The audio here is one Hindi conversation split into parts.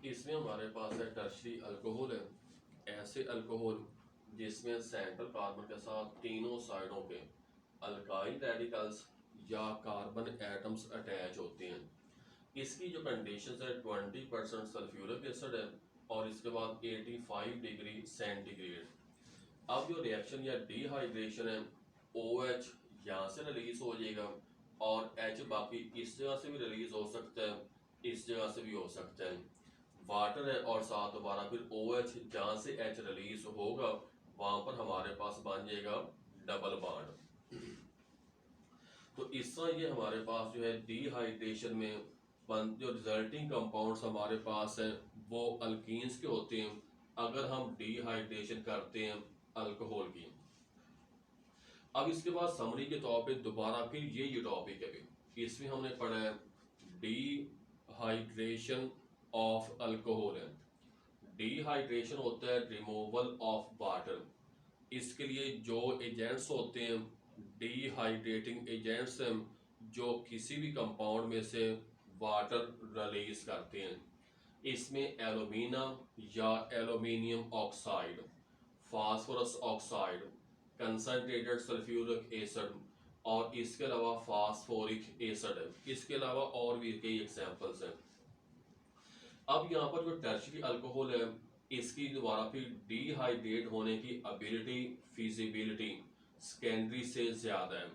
इसमें हमारे पास है टर्शरी अल्कोहल है, ऐसे अल्कोहल जिसमें सेंट्रल कार्बन के साथ तीनों साइडों पे अल्काइल रेडिकल्स या कार्बन एटम्स अटैच होते हैं। इसकी जो कंडीशन है 20% सल्फ्यूरिक एसिड है और इसके बाद 85 डिग्री सेंटीग्रेड। अब जो रिएक्शन या डिहाइड्रेशन है, ओ एच यहाँ से रिलीज हो जाएगा और एच बाकी इस जगह से भी रिलीज हो सकता है, इस जगह से भी हो सकता है। वाटर है और साथ दोबारा फिर ओ एच जहाँ से एच रिलीज होगा वहां पर हमारे पास बन जाएगा डबल बॉन्ड। तो इस तरह ये हमारे पास जो है डिहाइड्रेशन में जो रिजल्टिंग कंपाउंड्स हमारे पास हैं वो अल्कीन्स के होते हैं अगर हम डिहाइड्रेशन करते हैं अल्कोहल की। अब इसके बाद समरी के तौर पे दोबारा फिर ये टॉपिक है भी इसमें हमने पढ़ा है डिहाइड्रेशन ऑफ अल्कोहल है। डिहाइड्रेशन होता है रिमूवल ऑफ वाटर। इसके लिए जो एजेंट्स होते हैं डिहाइड्रेटिंग एजेंट्स हैं जो किसी भी कंपाउंड में से वाटर रिलीज करते हैं। इसमें एलुमिना या aluminium oxide, phosphorus oxide, concentrated sulphuric acid और इसके अलावा फास्फोरिक एसिड है। इसके अलावा और भी कई एग्जांपल्स हैं। अब यहाँ पर जो टर्शरी अल्कोहल है इसकी दोबारा फिर डिहाइड्रेट होने की एबिलिटी फिजिबिलिटी सेकेंडरी से ज्यादा है।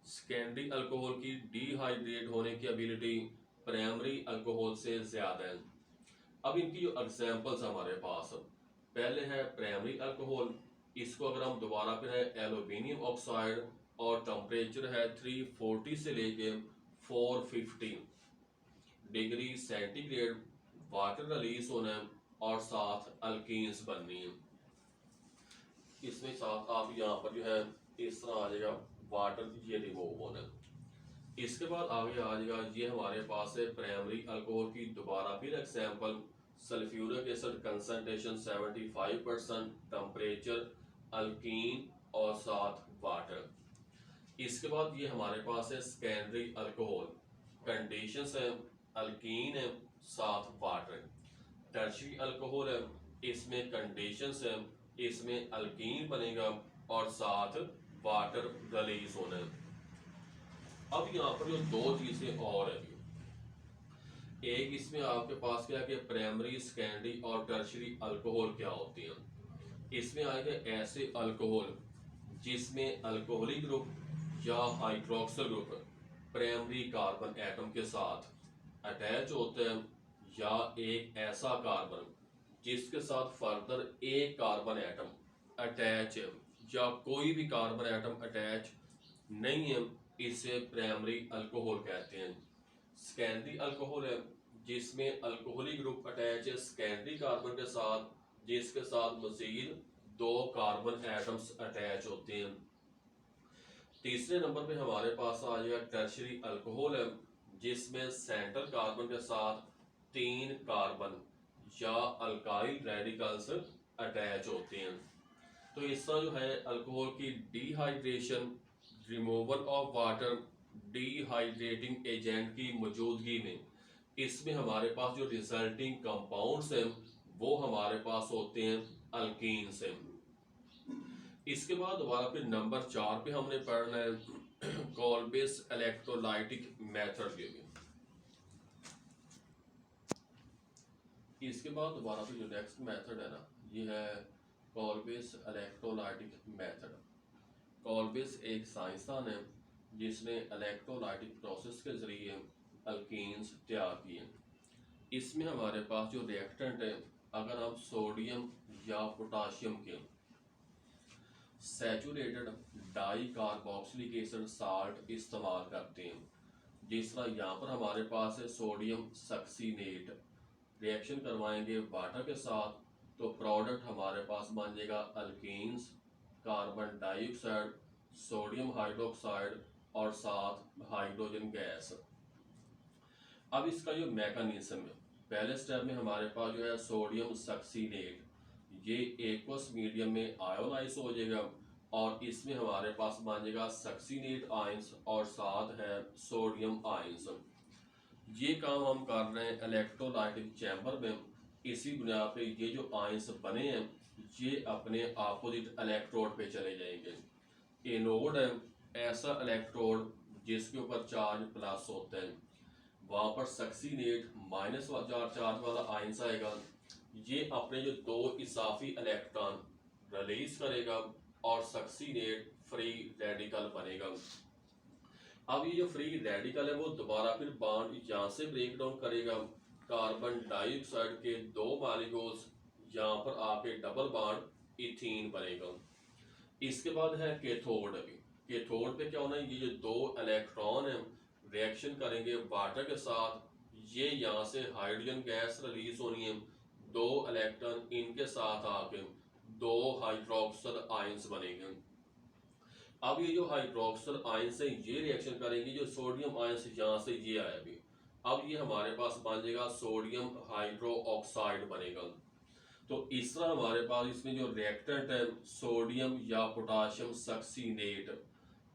सेकेंडरी अल्कोहल की डिहाइड्रेट होने की एबिलिटी प्राइमरी अल्कोहल से ज्यादा है। अब इनकी जो एग्जांपल्स हमारे पास पहले है प्राइमरी अल्कोहल। इसको अगर हम दोबारा फिर है एल्यूमिनियम ऑक्साइड और टेम्परेचर है 340 से लेके 450 डिग्री सेंटीग्रेड वाटर रिलीज होना है और साथ अल्कीन्स बननी है। इसमें साथ आप यहाँ पर जो है इस तरह आ जाएगा वाटर ये रिमूव होना है। इसके बाद आगे आ जाएगा ये हमारे पास है प्राइमरी अल्कोहल की दोबारा फिर example sulphuric acid concentration 75%, temperature, alkyne और साथ वाटर। इसके बाद ये हमारे पास है सेकेंडरी अल्कोहल, कंडीशंस है अल्कीन है साथ वाटर। टर्शरी अल्कोहल है, इसमें कंडीशंस है, इसमें अल्कीन बनेगा और साथ वाटर रिलीज होना है। अब यहाँ पर जो दो चीजें और है, एक इसमें आपके पास क्या कि प्राइमरी सेकेंडरी और टर्शरी अल्कोहल क्या होती हैं। इसमें आएगा ऐसे अल्कोहल जिसमें अल्कोहलिक ग्रुप या hydroxyl group primary carbon atom के साथ अटैच होते हैं या एक ऐसा कार्बन जिसके साथ फर्दर एक कार्बन एटम अटैच है या कोई भी कार्बन एटम अटैच नहीं है, इसे प्राइमरी अल्कोहल कहते हैं। सेकेंडरी अल्कोहल है जिसमें अल्कोहलिक ग्रुप अटैच है सेकेंडरी कार्बन के साथ जिसके साथ मजीद दो कार्बन एटम्स अटैच होते हैं। तीसरे नंबर पे हमारे पास आ जाएगा टर्शरी अल्कोहल है जिसमें सेंट्रल कार्बन के साथ तीन कार्बन या अल्काइल रेडिकल्स अटैच होते हैं। तो इस तरह जो है अल्कोहल की dehydration, removal of water, dehydrating agent की मौजूदगी में इसमें हमारे पास जो रिजल्टिंग कंपाउंड्स हैं वो हमारे पास होते हैं अल्कीन्स हैं। इसके बाद दोबारा फिर नंबर 4 पे हमने पढ़ना है कॉल्बेस इलेक्ट्रोलाइटिक मेथड के लिए। इसके बाद दोबारा फिर जो नेक्स्ट मेथड है ना ये है कॉल्बेस इलेक्ट्रोलाइटिक मेथड। कॉल्बेस एक साइंसदान है जिसने इलेक्ट्रोलाइटिक प्रोसेस के जरिए अल्कीन्स तैयार किए। इसमें हमारे पास जो रिएक्टेंट है अगर हम सोडियम या पोटाशियम के saturated di carboxylic acid salt इस्तेमाल करते हैं, जिस तरह यहाँ पर हमारे पास है सोडियम सक्सीनेट, रिएक्शन करवाएंगे वाटर के साथ तो प्रोडक्ट हमारे पास बन जाएगा alkenes, carbon dioxide, sodium hydroxide और साथ हाइड्रोजन गैस। अब इसका जो मैकेनिज्म है, पहले स्टेप में हमारे पास जो है सोडियम सक्सीनेट ये एक्वस मीडियम में आयोनाइज हो जाएगा और इसमें हमारे पास बन जाएगा सक्सीनेट आयंस और साथ है सोडियम आयंस। ये काम हम कर रहे हैं इलेक्ट्रोलाइटिक चैम्बर में इसी बुनियाद पे ये जो आयंस बने हैं ये अपने अपोजिट इलेक्ट्रोड पे चले जाएंगे। एनोड है ऐसा इलेक्ट्रोड जिसके ऊपर चार्ज प्लस होता है, वहां पर सक्सीनेट माइनस चार्ज वाला आयंस आएगा। ये अपने जो दो इजाफी इलेक्ट्रॉन रिलीज करेगा और सक्सीनेट फ्री रेडिकल बनेगा। अब ये जो फ्री रेडिकल है वो दोबारा फिर बॉन्ड यहाँ से ब्रेक डाउन करेगा, कार्बन डाइऑक्साइड के दो मॉलिक्यूल्स यहाँ पर आके डबल बॉन्ड इथीन बनेगा। इसके बाद है कैथोड। कैथोड पे क्या होना है, ये जो दो इलेक्ट्रॉन है रिएक्शन करेंगे वाटर के साथ, ये यहाँ से हाइड्रोजन गैस रिलीज होनी है, दो इलेक्ट्रॉन इनके साथ आके दो हाइड्रोक्सल आयंस बनेंगे। अब ये जो हाइड्रोक्सल आयंस है ये रिएक्शन करेंगे, जो सोडियम आयंस यहाँ से ये आया भी, अब ये हमारे पास बन जाएगा सोडियम हाइड्रो ऑक्साइड बनेगा। तो इस तरह हमारे पास इसमें जो रिएक्टेंट है सोडियम या पोटाशियम सक्सीनेट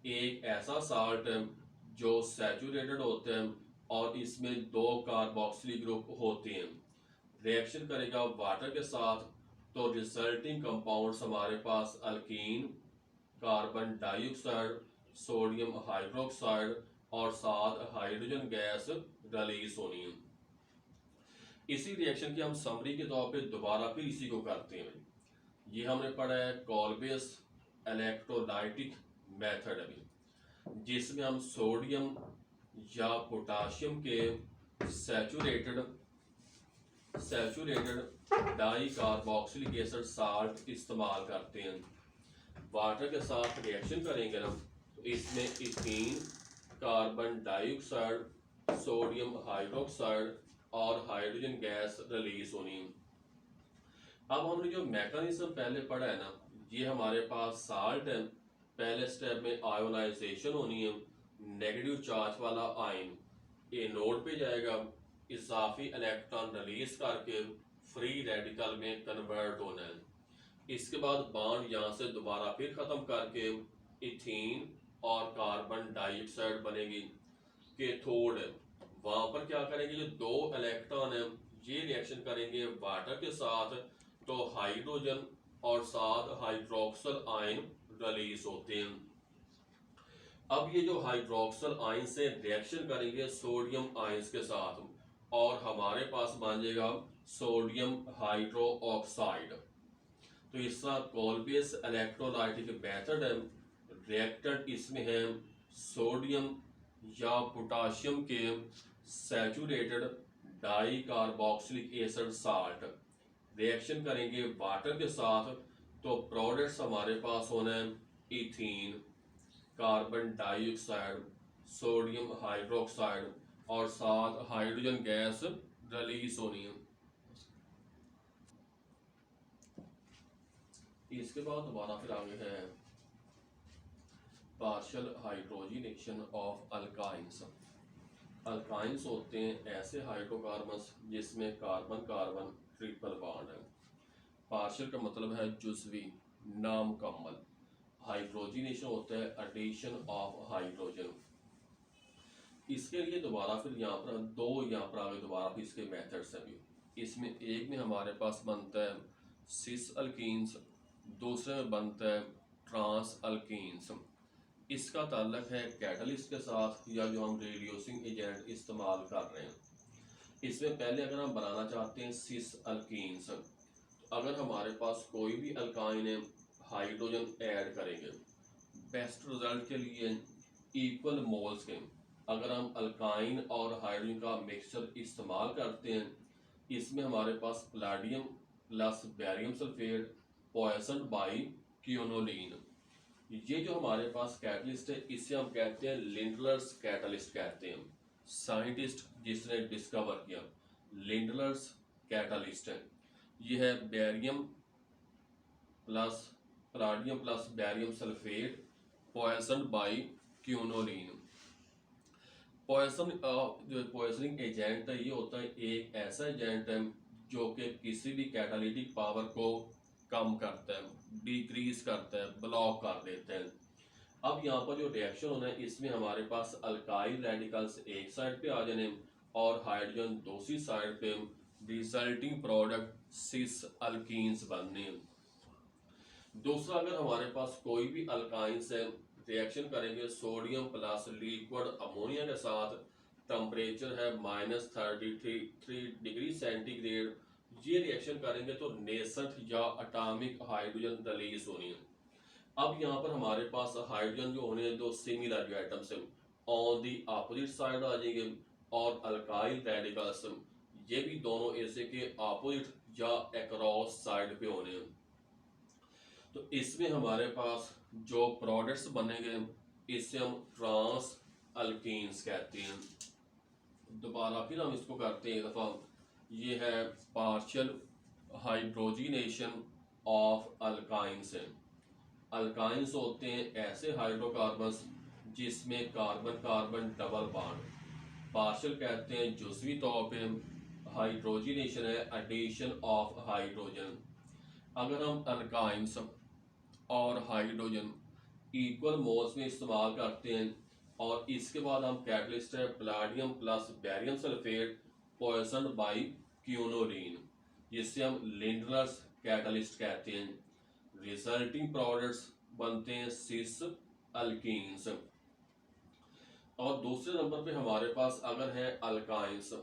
एक ऐसा साल्ट है जो सैचुरेटेड होते हैं और इसमें दो कार्बोक्सिलिक ग्रुप होते हैं, रिएक्शन करेगा वाटर के साथ, तो रिजल्टिंग कंपाउंड्स हमारे पास alkene, carbon dioxide, sodium hydroxide और साथ हाइड्रोजन गैस रिलीज होनी है। इसी रिएक्शन की हम समरी के तौर पे दोबारा फिर इसी को करते हैं। ये हमने पढ़ा है कॉल्बेस इलेक्ट्रोलाइटिक मेथड अभी, जिसमें हम सोडियम या पोटाशियम के saturated di carboxylic acid salt इस्तेमाल करते हैं। वाटर के साथ रिएक्शन करेंगे ना, तो इसमें ethene, carbon dioxide, sodium hydroxide और हाइड्रोजन गैस रिलीज होनी। अब हमने जो मैकेनिज्म पहले पढ़ा है ना, ये हमारे पास साल्ट है, पहले स्टेप में आयोनाइजेशन होनी है, नेगेटिव चार्ज वाला आयन एनोड पे जाएगा, इजाफी इलेक्ट्रॉन रिलीज करके फ्री रेडिकल में कन्वर्ट होना है। इसके बाद बॉन्ड यहाँ से दोबारा फिर खत्म करके इथीन और कार्बन डाइऑक्साइड बनेगी। कैथोड वहां पर क्या करेंगे, जो दो इलेक्ट्रॉन है ये रिएक्शन करेंगे वाटर के साथ, तो हाइड्रोजन और साथ हाइड्रोक्सल आयन रिलीज होते हैं। अब ये जो हाइड्रोक्सल आयन से रिएक्शन करेंगे सोडियम आयंस के साथ और हमारे पास बन जाएगा सोडियम हाइड्रो ऑक्साइड। तो इस तरह कॉल्बेस इलेक्ट्रोलाइटिक मेथड है, रिएक्टेंट इसमें है सोडियम या पोटाशियम के saturated di carboxylic acid salt, reaction करेंगे वाटर के साथ, तो प्रोडक्ट्स हमारे पास होना है ethene, carbon dioxide, sodium hydroxide और साथ हाइड्रोजन गैस रिलीज होनी है। इसके बाद दोबारा फिर आगे है partial hydrogenation of alkynes. Alkynes होते हैं ऐसे हाइड्रोकार्बन्स जिसमें कार्बन कार्बन ट्रिपल बॉन्ड है। पार्शियल का मतलब है जुज़वी, नामुकम्मल। हाइड्रोजनेशन होता है एडिशन ऑफ हाइड्रोजन। इसके लिए दोबारा फिर यहाँ पर यहाँ पर आगे दोबारा फिर इसके मेथड्स हैं भी। इसमें एक में हमारे पास बनता है सिस अल्कीन्स, दूसरे में बनता है ट्रांस अल्कीन्स। इसका ताल्लुक है कैटलिस्ट के साथ या जो हम रेड्यूसिंग एजेंट इस्तेमाल कर रहे हैं। इसमें पहले अगर हम बनाना चाहते हैं सिस अल्कीन्स, तो अगर हमारे पास कोई भी अल्काइन है हाइड्रोजन ऐड करेंगे, बेस्ट रिजल्ट के लिए इक्वल मोल्स के अगर हम अल्काइन और हाइड्रोजन का मिक्सचर इस्तेमाल करते हैं, इसमें हमारे पास palladium plus barium sulphate poison by quinoline. ये जो हमारे पास कैटलिस्ट है इसे हम कहते हैं लिंडलर्स कैटलिस्ट कहते हैं। साइंटिस्ट जिसने डिस्कवर किया लिंडलर्स कैटलिस्ट है। ये है barium plus palladium plus barium sulphate poison by quinoline. जो पॉइजनिंग एजेंट है ये होता है एक ऐसा एजेंट है जो कि किसी भी कैटालिटिक पावर को कम करता है, डिक्रीज करता है, ब्लॉक कर देता है। अब यहाँ पर जो रिएक्शन होना है इसमें हमारे पास अल्काइल रेडिकल्स एक साइड पे आ जाने और हाइड्रोजन दूसरी साइड पे रिजल्टिंग प्रोडक्ट सिस अल्कीन्स बनने हैं। दूसरा, अगर हमारे पास कोई भी अल्काइंस है, रिएक्शन करेंगे सोडियम प्लस लिक्विड अमोनिया के साथ, टेम्परेचर है -33 डिग्री सेंटीग्रेड, ये रिएक्शन करेंगे तो नेसेंट या अटामिक हाइड्रोजन रिलीज होनी है। अब यहाँ पर हमारे पास हाइड्रोजन जो होने हैं, दो सिमिलर जो एटम्स हैं ऑन दी अपोजिट साइड आ जाएंगे, और अल्काइल रेडिकल्स ये भी दोनों ऐसे के अपोजिट या अक्रॉस साइड पे होने हैं। तो इसमें हमारे पास जो प्रोडक्ट्स बनेंगे इसे हम ट्रांस अल्कीन्स कहते हैं। दोबारा फिर हम इसको करते हैं एक दफ़ा। ये है पार्शियल हाइड्रोजिनेशन ऑफ अल्काइंस हैं। अल्काइंस होते हैं ऐसे हाइड्रोकार्बन्स जिसमें carbon carbon double bond, partial कहते हैं जुज़वी तौर पे, हाइड्रोजिनेशन है एडिशन ऑफ हाइड्रोजन। अगर हम अल्काइंस और हाइड्रोजन इक्वल मोल्स में इस्तेमाल करते हैं और इसके बाद हम कैटलिस्ट है palladium plus barium sulphate poison by quinoline, जिससे हम लिंडलर्स कैटलिस्ट कहते हैं। रिजल्टिंग प्रोडक्ट्स बनते हैं सिस अल्कीन्स। और दूसरे नंबर पे हमारे पास अगर है अल्काइंस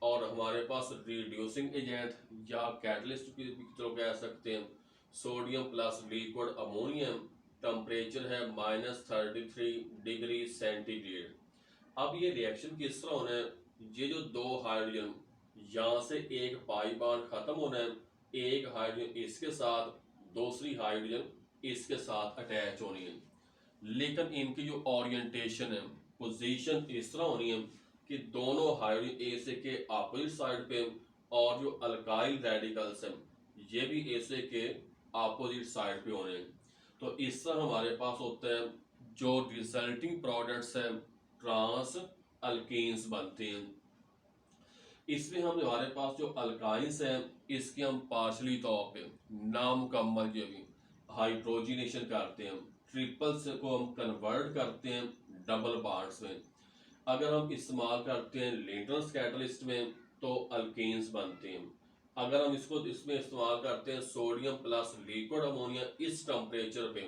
और हमारे पास रिड्यूसिंग एजेंट या कैटलिस्ट भी तो कह सकते हैं, sodium plus liquid ammonium, temperature है -33 डिग्री सेंटीग्रेड। अब ये रिएक्शन किस तरह होना है, ये जो दो हाइड्रोजन यहाँ से एक पाई बॉन्ड खत्म होना है, एक हाइड्रोजन इसके साथ, दूसरी हाइड्रोजन इसके साथ अटैच होनी है, लेकिन इनकी जो ओरिएंटेशन है, पोजीशन इस तरह होनी है कि दोनों हाइड्रोजन ए से के अपोजिट साइड पे, और जो अल्काइल रेडिकल्स हैं ये भी ए से के अपोजिट साइड पे होने हैं। तो इस तरह हमारे पास होता है जो रिजल्टिंग प्रोडक्ट्स हैं ट्रांस अल्कीन्स बनते हैं। इसमें हम हमारे पास जो अल्काइंस हैं इसके हम पार्शली तौर पे नामुकम्मल जो भी हाइड्रोजिनेशन करते हैं, ट्रिपल्स को हम कन्वर्ट करते हैं डबल बॉन्ड्स में। अगर हम इस्तेमाल करते हैं लिंडल्स कैटलिस्ट में तो अल्कीन्स बनते हैं। अगर हम इसको इसमें इस्तेमाल करते हैं सोडियम प्लस लिक्विड अमोनिया इस टेम्परेचर पे,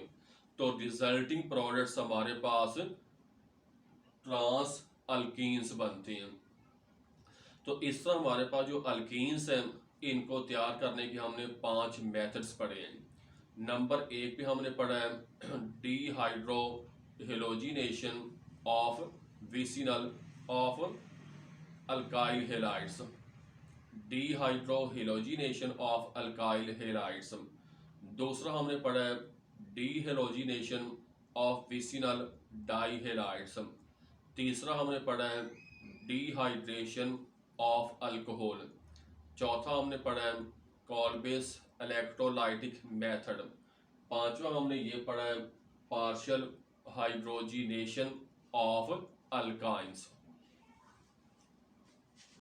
तो रिजल्टिंग प्रोडक्ट्स हमारे पास ट्रांस अल्कीन्स बनते हैं। तो इस तरह हमारे पास जो अल्कीन्स हैं इनको तैयार करने के हमने 5 मेथड्स पढ़े हैं। नंबर 1 पे हमने पढ़ा है dehydro halogenation of vicinal of alkyl halides, dehydro halogenation of alkyl halides. दूसरा हमने पढ़ा है डीहेलोजिनेशन ऑफ विसिनल डाइहेलाइड्स। तीसरा हमने पढ़ा है डिहाइड्रेशन ऑफ अल्कोहल। चौथा हमने पढ़ा है कॉल्बेस इलेक्ट्रोलाइटिक मेथड। पांचवा हमने ये पढ़ा है पार्शियल हाइड्रोजिनेशन ऑफ अल्काइंस।